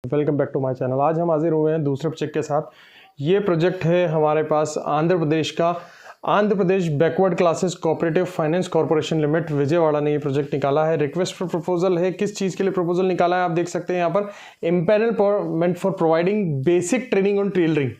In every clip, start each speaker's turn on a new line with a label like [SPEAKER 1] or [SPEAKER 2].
[SPEAKER 1] Welcome back to my channel. आज हम हाजिर हुए हैं दूसरे प्रोजेक्ट के साथ। ये प्रोजेक्ट है हमारे पास आंध्र प्रदेश का, Andhra Pradesh backward classes cooperative finance corporation limited Vijayawada ने ये प्रोजेक्ट निकाला है। रिक्वेस्ट फॉर प्रपोजल है। किस चीज़ के लिए प्रपोजल निकाला है आप देख सकते हैं यहाँ पर। Empanelment for providing basic training on tailoring.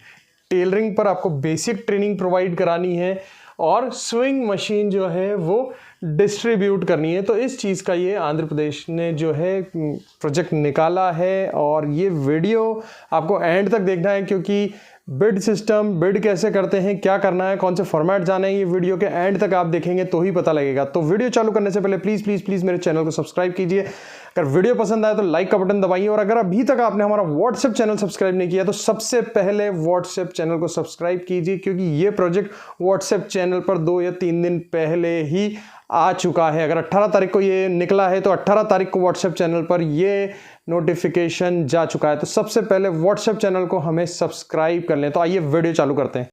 [SPEAKER 1] Tailoring पर आपको बेसिक ट्रेनिंग प्रोवाइड करानी है और स्विंग मशीन जो है वो डिस्ट्रीब्यूट करनी है। तो इस चीज़ का ये आंध्र प्रदेश ने जो है प्रोजेक्ट निकाला है और ये वीडियो आपको एंड तक देखना है, क्योंकि बिड सिस्टम, बिड कैसे करते हैं, क्या करना है, कौन से फॉर्मेट जाना है, ये वीडियो के एंड तक आप देखेंगे तो ही पता लगेगा। तो वीडियो चालू करने से पहले प्लीज़ प्लीज़ प्लीज़ मेरे चैनल को सब्सक्राइब कीजिए। अगर वीडियो पसंद आए तो लाइक का बटन दबाइए, और अगर अभी तक आपने हमारा व्हाट्सएप चैनल सब्सक्राइब नहीं किया तो सबसे पहले व्हाट्सएप चैनल को सब्सक्राइब कीजिए, क्योंकि ये प्रोजेक्ट व्हाट्सएप चैनल पर 2 या 3 दिन पहले ही आ चुका है। अगर 18 तारीख को ये निकला है तो 18 तारीख को व्हाट्सएप चैनल पर ये नोटिफिकेशन जा चुका है। तो सबसे पहले व्हाट्सएप चैनल को हमें सब्सक्राइब कर लें। तो आइए वीडियो चालू करते हैं।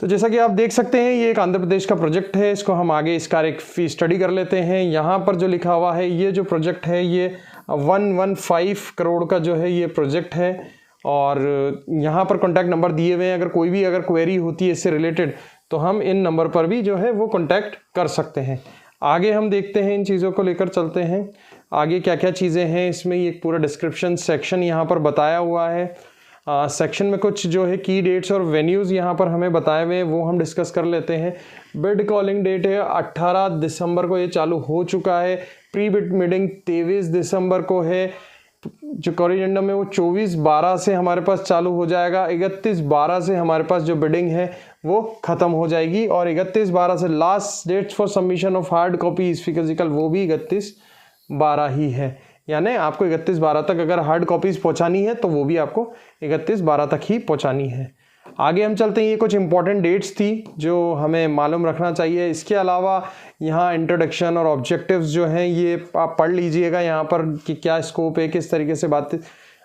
[SPEAKER 1] तो जैसा कि आप देख सकते हैं ये एक आंध्र प्रदेश का प्रोजेक्ट है। इसको हम आगे इसका एक फी स्टडी कर लेते हैं। यहाँ पर जो लिखा हुआ है, ये जो प्रोजेक्ट है ये 115 करोड़ का जो है ये प्रोजेक्ट है, और यहाँ पर कॉन्टैक्ट नंबर दिए हुए हैं। अगर कोई भी क्वेरी होती है इससे रिलेटेड तो हम इन नंबर पर भी जो है वो कॉन्टैक्ट कर सकते हैं। आगे हम देखते हैं, इन चीज़ों को लेकर चलते हैं आगे क्या क्या चीज़ें हैं इसमें। ये पूरा डिस्क्रिप्शन सेक्शन यहाँ पर बताया हुआ है। सेक्शन में कुछ जो है की डेट्स और वेन्यूज़ यहाँ पर हमें बताए हुए हैं, वो हम डिस्कस कर लेते हैं। बिड कॉलिंग डेट है 18 दिसंबर को ये चालू हो चुका है। प्री बिड मीटिंग 23 दिसंबर को है। जो कोरिजेंडम है वो 24/12 से हमारे पास चालू हो जाएगा। 31/12 से हमारे पास जो बिडिंग है वो ख़त्म हो जाएगी, और 31/12 से last dates for submission of hard copies physical वो भी 31/12 ही है। यानी आपको 31/12 तक अगर हार्ड कॉपीज़ पहुंचानी है तो वो भी आपको 31/12 तक ही पहुंचानी है। आगे हम चलते हैं। ये कुछ इंपॉर्टेंट डेट्स थी जो हमें मालूम रखना चाहिए। इसके अलावा यहाँ इंट्रोडक्शन और ऑब्जेक्टिव्स जो हैं ये आप पढ़ लीजिएगा यहाँ पर कि क्या स्कोप है, किस तरीके से बात,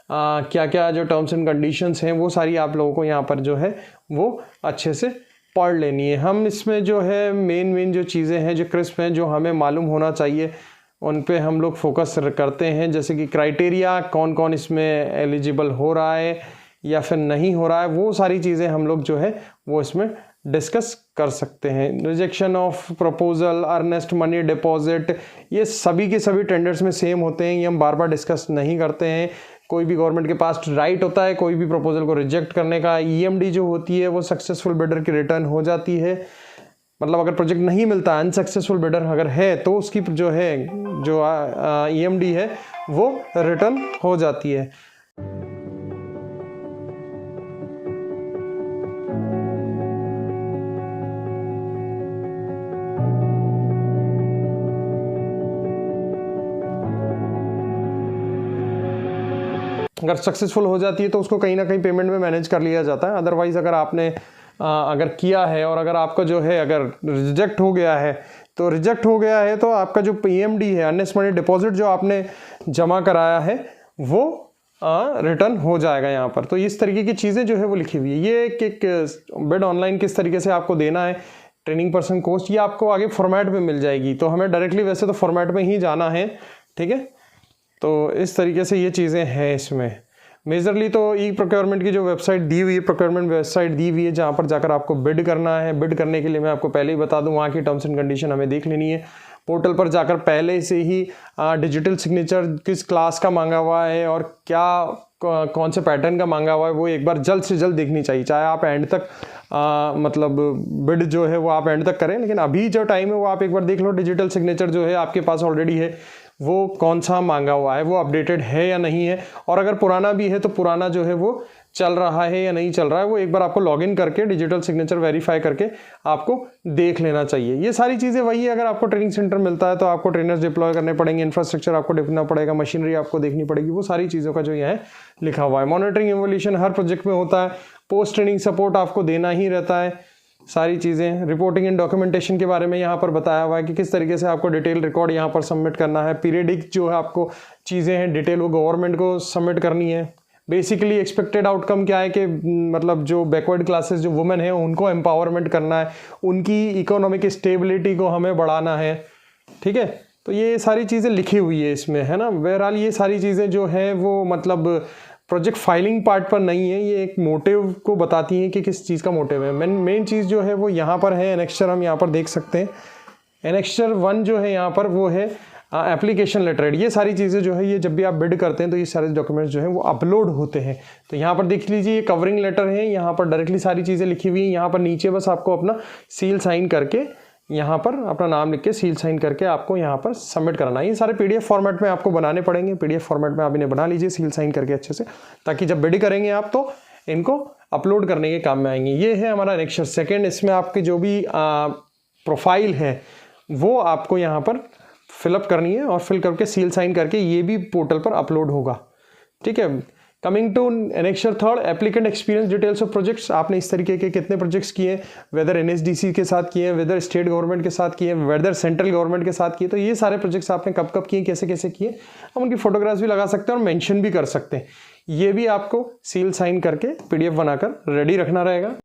[SPEAKER 1] क्या क्या जो टर्म्स एंड कंडीशंस हैं वो सारी आप लोगों को यहाँ पर जो है वो अच्छे से पढ़ लेनी है। हम इसमें जो है मेन जो चीज़ें हैं जो क्रिस्प हैं जो हमें मालूम होना चाहिए उन पे हम लोग फोकस करते हैं। जैसे कि क्राइटेरिया, कौन कौन इसमें एलिजिबल हो रहा है या फिर नहीं हो रहा है, वो सारी चीज़ें हम लोग जो है वो इसमें डिस्कस कर सकते हैं। Rejection of proposal, earnest money deposit, ये सभी के सभी टेंडर्स में सेम होते हैं। ये हम बार बार डिस्कस नहीं करते हैं। कोई भी गवर्नमेंट के पास राइट होता है कोई भी प्रपोजल को रिजेक्ट करने का। ईएमडी जो होती है वो सक्सेसफुल बिडर की रिटर्न हो जाती है। मतलब अगर प्रोजेक्ट नहीं मिलता, अनसक्सेसफुल बिडर अगर है तो उसकी जो है जो ईएमडी है वो रिटर्न हो जाती है। अगर सक्सेसफुल हो जाती है तो उसको कहीं ना कहीं पेमेंट में मैनेज कर लिया जाता है। अदरवाइज अगर आपने अगर किया है और अगर आपका जो है अगर रिजेक्ट हो गया है तो आपका जो ईएमडी है, अर्नेस्ट मनी डिपॉजिट जो आपने जमा कराया है वो रिटर्न हो जाएगा यहाँ पर। तो इस तरीके की चीज़ें जो है वो लिखी हुई है। ये एक बिड ऑनलाइन किस तरीके से आपको देना है, ट्रेनिंग पर्सन कोस्ट, ये आपको आगे फॉर्मेट में मिल जाएगी। तो हमें डायरेक्टली वैसे तो फॉर्मेट में ही जाना है, ठीक है। तो इस तरीके से ये चीज़ें हैं इसमें। मेजरली तो ई प्रोक्योरमेंट की जो वेबसाइट दी हुई है, प्रोक्योरमेंट वेबसाइट दी हुई है जहाँ पर जाकर आपको बिड करना है। बिड करने के लिए मैं आपको पहले ही बता दूँ, वहाँ की टर्म्स एंड कंडीशन हमें देख लेनी है। पोर्टल पर जाकर पहले से ही डिजिटल सिग्नेचर किस क्लास का मांगा हुआ है और क्या कौन से पैटर्न का मांगा हुआ है वो एक बार जल्द से जल्द देखनी चाहिए। चाहे आप एंड तक मतलब बिड जो है वो आप एंड तक करें, लेकिन अभी जो टाइम है वो आप एक बार देख लो डिजिटल सिग्नेचर जो है आपके पास ऑलरेडी है वो कौन सा मांगा हुआ है, वो अपडेटेड है या नहीं है। और अगर पुराना भी है तो पुराना जो है वो चल रहा है या नहीं चल रहा है, वो एक बार आपको लॉगिन करके डिजिटल सिग्नेचर वेरीफाई करके आपको देख लेना चाहिए। ये सारी चीज़ें वही है। अगर आपको ट्रेनिंग सेंटर मिलता है तो आपको ट्रेनर्स डिप्लॉय करने पड़ेंगे, इंफ्रास्ट्रक्चर आपको देखना पड़ेगा, मशीनरी आपको देखनी पड़ेगी, वो सारी चीज़ों का जो यहाँ लिखा हुआ है। मॉनिटरिंग इवोल्यूशन हर प्रोजेक्ट में होता है। पोस्ट ट्रेनिंग सपोर्ट आपको देना ही रहता है। सारी चीज़ें रिपोर्टिंग एंड डॉक्यूमेंटेशन के बारे में यहाँ पर बताया हुआ है कि किस तरीके से आपको डिटेल रिकॉर्ड यहाँ पर सबमिट करना है। पीरियडिक जो है आपको चीज़ें हैं डिटेल वो गवर्नमेंट को सबमिट करनी है। बेसिकली एक्सपेक्टेड आउटकम क्या है कि मतलब जो बैकवर्ड क्लासेस जो वुमेन है उनको एम्पावरमेंट करना है, उनकी इकोनॉमिक स्टेबिलिटी को हमें बढ़ाना है, ठीक है। तो ये सारी चीज़ें लिखी हुई है इसमें, है ना। बहरहाल ये सारी चीज़ें जो हैं वो मतलब प्रोजेक्ट फाइलिंग पार्ट पर नहीं है, ये एक मोटिव को बताती हैं कि किस चीज़ का मोटिव है। मेन चीज़ जो है वो यहाँ पर है। एनेक्स्चर हम यहाँ पर देख सकते हैं। एनेक्स्चर 1 जो है यहाँ पर वो है एप्लीकेशन लेटर। ये सारी चीज़ें जो है ये जब भी आप बिड करते हैं तो ये सारे डॉक्यूमेंट्स जो हैं वो अपलोड होते हैं। तो यहाँ पर देख लीजिए ये कवरिंग लेटर है, यहाँ पर डायरेक्टली सारी चीज़ें लिखी हुई हैं। यहाँ पर नीचे बस आपको अपना सील साइन करके यहाँ पर अपना नाम लिख के सील साइन करके आपको यहाँ पर सबमिट करना है। ये सारे पीडीएफ फॉर्मेट में आपको बनाने पड़ेंगे। पीडीएफ फॉर्मेट में आप इन्हें बना लीजिए सील साइन करके अच्छे से, ताकि जब बिड करेंगे आप तो इनको अपलोड करने के काम में आएंगे। ये है हमारा एनेक्स्चर 2। इसमें आपकी जो भी प्रोफाइल है वो आपको यहाँ पर फिलअप करनी है और फिल करके सील साइन करके ये भी पोर्टल पर अपलोड होगा। ठीक है। Coming to annexure 3, applicant experience details of projects. आपने इस तरीके के कितने प्रोजेक्ट्स किए, वेदर एनएचडीसी के साथ किए, वेदर स्टेट गवर्नमेंट के साथ किए, वेदर सेंट्रल गवर्नमेंट के साथ किए। तो ये सारे प्रोजेक्ट्स आपने कब कब किए, कैसे कैसे किए, हम उनकी फोटोग्राफ्स भी लगा सकते हैं और मेंशन भी कर सकते हैं। ये भी आपको सील साइन करके पीडीएफ बनाकर रेडी रखना रहेगा।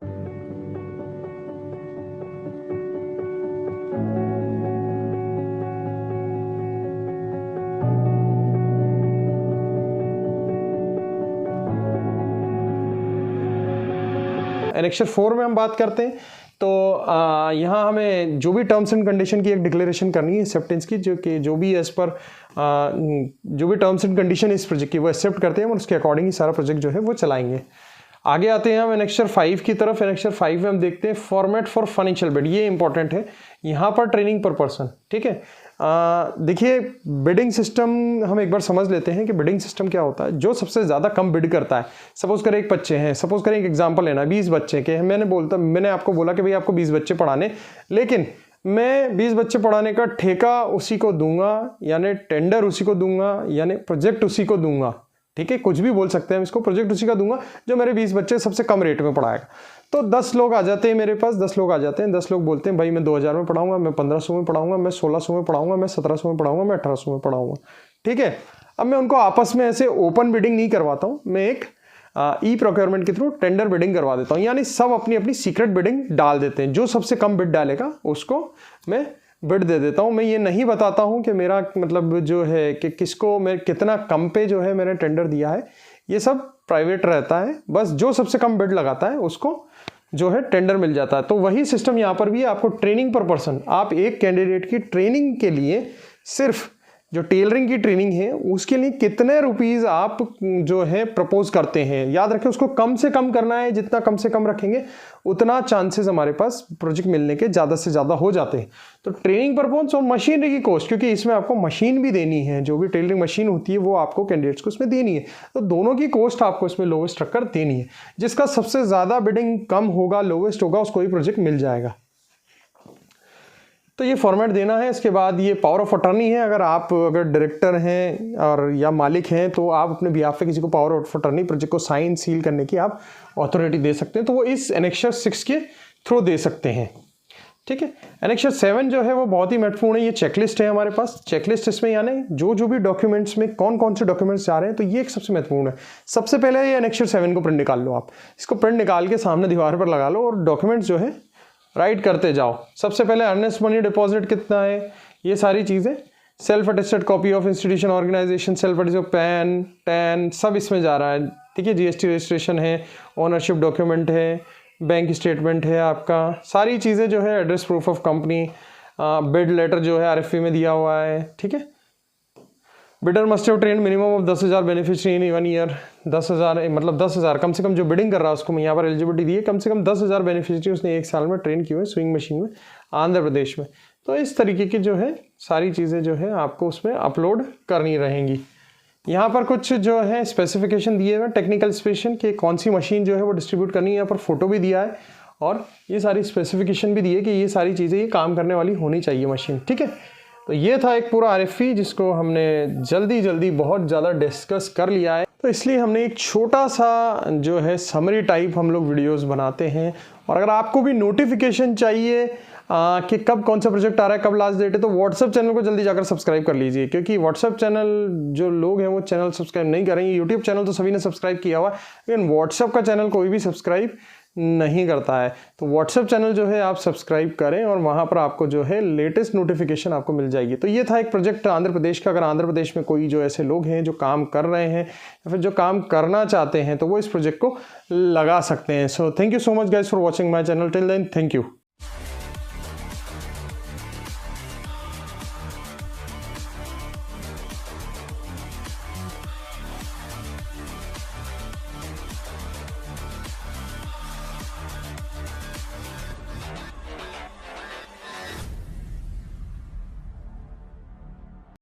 [SPEAKER 1] एनेक्स्चर 4 में हम बात करते हैं तो यहाँ हमें जो भी टर्म्स एंड कंडीशन की एक डिक्लेरेशन करनी है एक्सेप्टेंस की, जो भी एज पर जो भी टर्म्स एंड कंडीशन इस प्रोजेक्ट की वो एक्सेप्ट करते हैं और उसके अकॉर्डिंग ही सारा प्रोजेक्ट जो है वो चलाएंगे। आगे आते हैं हम एनेक्स्चर 5 की तरफ। एनेक्स्चर 5 में हम देखते हैं फॉर्मेट फॉर फाइनेंशियल बिड। ये इंपॉर्टेंट है यहाँ पर ट्रेनिंग पर पर्सन। ठीक है। देखिए बिडिंग सिस्टम हम एक बार समझ लेते हैं कि बिडिंग सिस्टम क्या होता है। जो सबसे ज़्यादा कम बिड करता है, सपोज करें एक बच्चे हैं, सपोज करें एक एग्जांपल लेना 20 बच्चे के, मैंने आपको बोला कि भाई आपको 20 बच्चे पढ़ाने, लेकिन मैं 20 बच्चे पढ़ाने का ठेका उसी को दूंगा, यानी टेंडर उसी को दूंगा, यानी प्रोजेक्ट उसी को दूंगा। ठीक है, कुछ भी बोल सकते हैं हम इसको, प्रोजेक्ट उसी का दूंगा जो मेरे 20 बच्चे सबसे कम रेट में पढ़ाएगा। तो 10 लोग आ जाते हैं मेरे पास, 10 लोग आ जाते हैं। 10 लोग बोलते हैं भाई मैं 2000 में पढ़ाऊंगा, मैं 1500 में पढ़ाऊंगा, मैं 1600 में पढ़ाऊंगा, मैं 1700 में पढ़ाऊंगा, मैं 1800 में पढ़ाऊंगा। ठीक है। अब मैं उनको आपस में ऐसे ओपन बिडिंग नहीं करवाता हूँ, मैं एक ई प्रोक्योरमेंट के थ्रू टेंडर बिडिंग करवा देता हूँ। यानी सब अपनी अपनी सीक्रेट बिडिंग डाल देते हैं। जो सबसे कम बिड डालेगा उसको मैं बिड दे देता हूँ। मैं ये नहीं बताता हूँ कि मेरा मतलब जो है कि किसको मैं कितना कम पे जो है मैंने टेंडर दिया है, ये सब प्राइवेट रहता है। बस जो सबसे कम बिड लगाता है उसको जो है टेंडर मिल जाता है। तो वही सिस्टम यहाँ पर भी है। आपको ट्रेनिंग पर पर्सन, आप एक कैंडिडेट की ट्रेनिंग के लिए सिर्फ जो टेलरिंग की ट्रेनिंग है उसके लिए कितने रुपीस आप जो है प्रपोज करते हैं, याद रखें उसको कम से कम करना है। जितना कम से कम रखेंगे उतना चांसेस हमारे पास प्रोजेक्ट मिलने के ज़्यादा से ज़्यादा हो जाते हैं। तो ट्रेनिंग परफॉर्मेंस और मशीनरी की कॉस्ट, क्योंकि इसमें आपको मशीन भी देनी है, जो भी टेलरिंग मशीन होती है वो आपको कैंडिडेट्स को इसमें देनी है। तो दोनों की कॉस्ट आपको इसमें लोवेस्ट रखकर देनी है। जिसका सबसे ज़्यादा बिडिंग कम होगा, लोवेस्ट होगा, उसको ही प्रोजेक्ट मिल जाएगा। तो ये फॉर्मेट देना है। इसके बाद ये पावर ऑफ अटर्नी है। अगर डायरेक्टर हैं और या मालिक हैं तो आप अपने बिहाफ पे किसी को पावर ऑफ अटर्नी प्रोजेक्ट को साइन सील करने की आप अथॉरिटी दे सकते हैं। तो वो इस एनेक्स्चर 6 के थ्रू दे सकते हैं। ठीक है। एनेक्स्चर 7 जो है वो बहुत ही महत्वपूर्ण है। ये चेकलिस्ट है हमारे पास। चेकलिस्ट इसमें यानी जो भी डॉक्यूमेंट्स में कौन कौन से डॉक्यूमेंट्स जा रहे हैं, तो ये एक सबसे महत्वपूर्ण है। सबसे पहले ये एनेक्स्चर 7 को प्रिंट निकाल लो। आप इसको प्रिंट निकाल के सामने दीवार पर लगा लो और डॉक्यूमेंट्स जो है राइट करते जाओ। सबसे पहले अर्नेस्ट मनी डिपॉजिट कितना है, ये सारी चीज़ें, self attested copy of institution organisation, self attested PAN TAN सब इसमें जा रहा है। ठीक है। जीएसटी रजिस्ट्रेशन है, ओनरशिप डॉक्यूमेंट है, बैंक स्टेटमेंट है आपका, सारी चीज़ें जो है, address proof of company, bid letter जो है आरएफपी में दिया हुआ है। ठीक है। Bidder must have train minimum of 10,000 beneficiary in 1 year. 10,000 मतलब 10,000 कम से कम जो बिडिंग कर रहा है उसको मैं यहाँ पर एलिजिबिलिटी दी है, कम से कम 10,000 बेनिफिशियरी उसने 1 साल में ट्रेन किए हुए स्विंग मशीन में आंध्र प्रदेश में। तो इस तरीके की जो है सारी चीज़ें जो है आपको उसमें अपलोड करनी रहेंगी। यहाँ पर कुछ जो है स्पेसिफिकेशन दिए हुए, टेक्निकल स्पेसिफिकेशन कि कौन सी मशीन जो है वो डिस्ट्रीब्यूट करनी है। यहाँ पर फोटो भी दिया है और ये सारी स्पेसिफिकेशन भी दी है कि ये सारी चीज़ें ये काम करने वाली होनी चाहिए मशीन। ठीक है। तो ये था एक पूरा आरएफपी जिसको हमने जल्दी बहुत ज़्यादा डिस्कस कर लिया है। तो इसलिए हमने एक छोटा सा जो है समरी टाइप हम लोग वीडियोस बनाते हैं। और अगर आपको भी नोटिफिकेशन चाहिए कि कब कौन सा प्रोजेक्ट आ रहा है, कब लास्ट डेट है, तो व्हाट्सएप चैनल को जल्दी जाकर सब्सक्राइब कर लीजिए। क्योंकि व्हाट्सएप चैनल जो लोग हैं वो चैनल सब्सक्राइब नहीं करेंगे। यूट्यूब चैनल तो सभी ने सब्सक्राइब किया हुआ है, लेकिन व्हाट्सएप का चैनल कोई भी सब्सक्राइब नहीं करता है। तो व्हाट्सएप चैनल जो है आप सब्सक्राइब करें और वहाँ पर आपको जो है लेटेस्ट नोटिफिकेशन आपको मिल जाएगी। तो ये था एक प्रोजेक्ट आंध्र प्रदेश का। अगर आंध्र प्रदेश में कोई जो ऐसे लोग हैं जो काम कर रहे हैं या फिर जो काम करना चाहते हैं तो वो इस प्रोजेक्ट को लगा सकते हैं। So thank you so much guys for watching my channel. Till then thank you.